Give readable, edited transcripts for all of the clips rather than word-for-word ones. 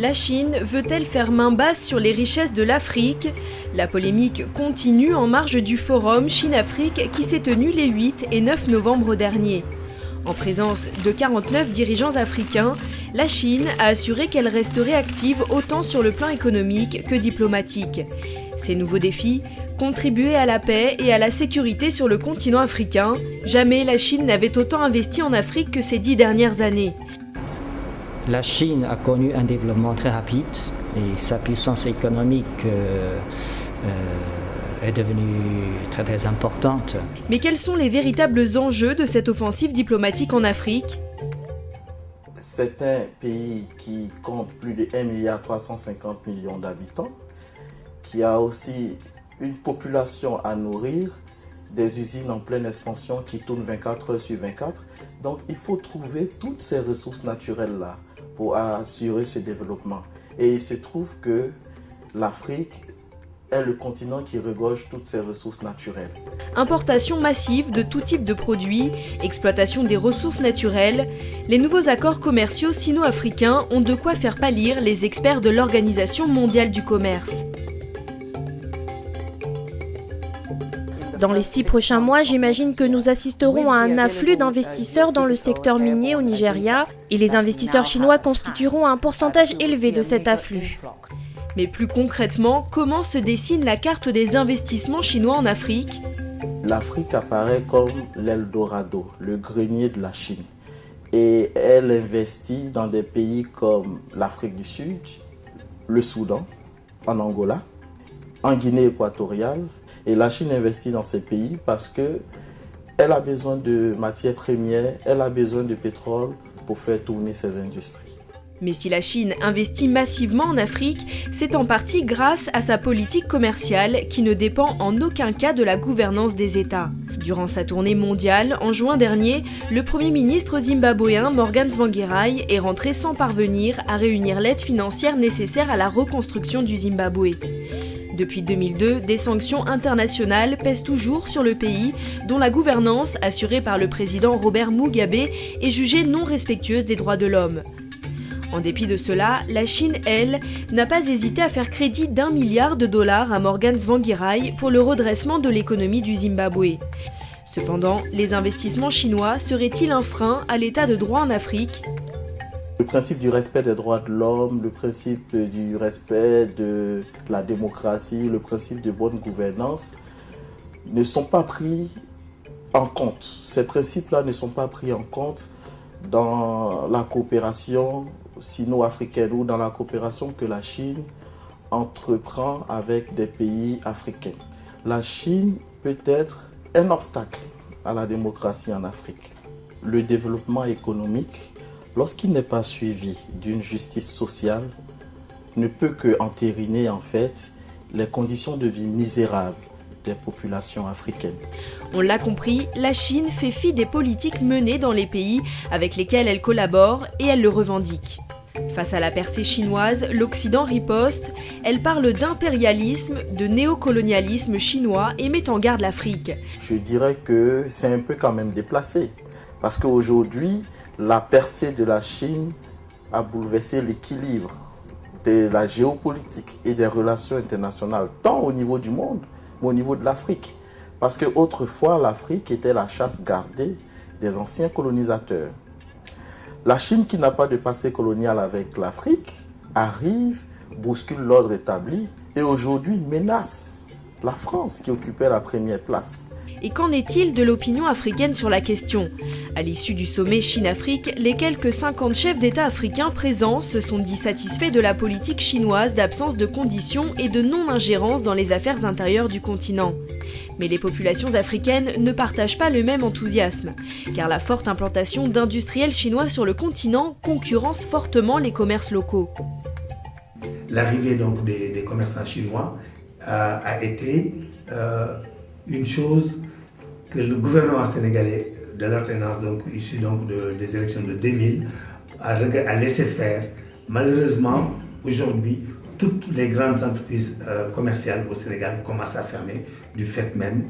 La Chine veut-elle faire main basse sur les richesses de l'Afrique? La polémique continue en marge du forum Chine-Afrique qui s'est tenu les 8 et 9 novembre dernier. En présence de 49 dirigeants africains, la Chine a assuré qu'elle resterait active autant sur le plan économique que diplomatique. Ces nouveaux défis, contribuer à la paix et à la sécurité sur le continent africain. Jamais la Chine n'avait autant investi en Afrique que ces 10 dernières années. La Chine a connu un développement très rapide et sa puissance économique est devenue très importante. Mais quels sont les véritables enjeux de cette offensive diplomatique en Afrique? C'est un pays qui compte plus de 1,350 milliard d'habitants, qui a aussi une population à nourrir, des usines en pleine expansion qui tournent 24 heures sur 24. Donc il faut trouver toutes ces ressources naturelles-là pour assurer ce développement. Et il se trouve que l'Afrique est le continent qui regorge toutes ces ressources naturelles. Importation massive de tout type de produits, exploitation des ressources naturelles, les nouveaux accords commerciaux sino-africains ont de quoi faire pâlir les experts de l'Organisation mondiale du commerce. Dans les 6 prochains mois, j'imagine que nous assisterons à un afflux d'investisseurs dans le secteur minier au Nigeria et les investisseurs chinois constitueront un pourcentage élevé de cet afflux. Mais plus concrètement, comment se dessine la carte des investissements chinois en Afrique? L'Afrique apparaît comme l'Eldorado, le grenier de la Chine. Et elle investit dans des pays comme l'Afrique du Sud, le Soudan, en Angola, en Guinée équatoriale. Et la Chine investit dans ces pays parce qu'elle a besoin de matières premières, elle a besoin de pétrole pour faire tourner ses industries. Mais si la Chine investit massivement en Afrique, c'est en partie grâce à sa politique commerciale qui ne dépend en aucun cas de la gouvernance des États. Durant sa tournée mondiale, en juin dernier, le Premier ministre zimbabwéen Morgan Tsvangirai est rentré sans parvenir à réunir l'aide financière nécessaire à la reconstruction du Zimbabwe. Depuis 2002, des sanctions internationales pèsent toujours sur le pays, dont la gouvernance, assurée par le président Robert Mugabe, est jugée non respectueuse des droits de l'homme. En dépit de cela, la Chine, elle, n'a pas hésité à faire crédit d'1 milliard de dollars à Morgan Tsvangirai pour le redressement de l'économie du Zimbabwe. Cependant, les investissements chinois seraient-ils un frein à l'état de droit en Afrique ? Le principe du respect des droits de l'homme, le principe du respect de la démocratie, le principe de bonne gouvernance ne sont pas pris en compte. Ces principes-là ne sont pas pris en compte dans la coopération sino-africaine ou dans la coopération que la Chine entreprend avec des pays africains. La Chine peut être un obstacle à la démocratie en Afrique. Le développement économique, lorsqu'il n'est pas suivi d'une justice sociale, ne peut que entériner en fait les conditions de vie misérables des populations africaines. On l'a compris, la Chine fait fi des politiques menées dans les pays avec lesquels elle collabore et elle le revendique. Face à la percée chinoise, l'Occident riposte, elle parle d'impérialisme, de néocolonialisme chinois et met en garde l'Afrique. Je dirais que c'est un peu quand même déplacé, parce qu'aujourd'hui, la percée de la Chine a bouleversé l'équilibre de la géopolitique et des relations internationales, tant au niveau du monde, mais au niveau de l'Afrique. Parce qu'autrefois, l'Afrique était la chasse gardée des anciens colonisateurs. La Chine, qui n'a pas de passé colonial avec l'Afrique, arrive, bouscule l'ordre établi et aujourd'hui menace la France qui occupait la première place. Et qu'en est-il de l'opinion africaine sur la question? À l'issue du sommet Chine-Afrique, les quelques 50 chefs d'État africains présents se sont dit satisfaits de la politique chinoise d'absence de conditions et de non-ingérence dans les affaires intérieures du continent. Mais les populations africaines ne partagent pas le même enthousiasme, car la forte implantation d'industriels chinois sur le continent concurrence fortement les commerces locaux. L'arrivée donc des commerçants chinois a été une chose que le gouvernement sénégalais de l'alternance, donc issu donc des élections de 2000, a laissé faire. Malheureusement, aujourd'hui, toutes les grandes entreprises commerciales au Sénégal commencent à fermer du fait même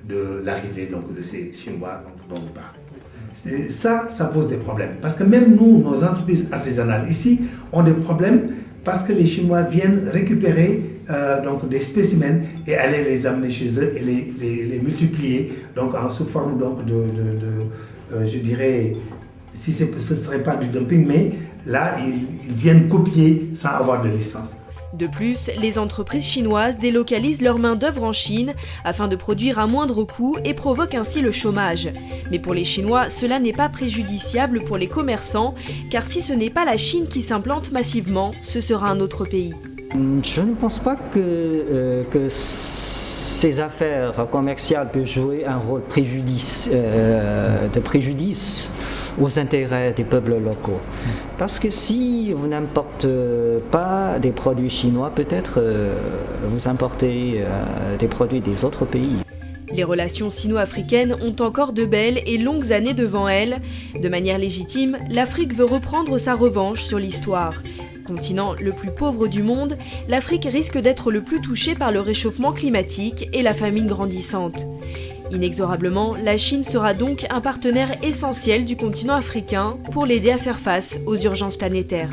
de l'arrivée donc de ces Chinois dont on parle. Ça pose des problèmes. Parce que même nous, nos entreprises artisanales ici, ont des problèmes parce que les Chinois viennent récupérer donc des spécimens et aller les amener chez eux et les multiplier donc en sous forme donc je dirais, si ce ne serait pas du dumping, mais là ils viennent copier sans avoir de licence. De plus, les entreprises chinoises délocalisent leur main-d'œuvre en Chine afin de produire à moindre coût et provoquent ainsi le chômage. Mais pour les Chinois, cela n'est pas préjudiciable pour les commerçants, car si ce n'est pas la Chine qui s'implante massivement, ce sera un autre pays. Je ne pense pas que ces affaires commerciales peuvent jouer un rôle de préjudice aux intérêts des peuples locaux. Parce que si vous n'importez pas des produits chinois, peut-être vous importez des produits des autres pays. Les relations sino-africaines ont encore de belles et longues années devant elles. De manière légitime, l'Afrique veut reprendre sa revanche sur l'histoire. Continent le plus pauvre du monde, l'Afrique risque d'être le plus touché par le réchauffement climatique et la famine grandissante. Inexorablement, la Chine sera donc un partenaire essentiel du continent africain pour l'aider à faire face aux urgences planétaires.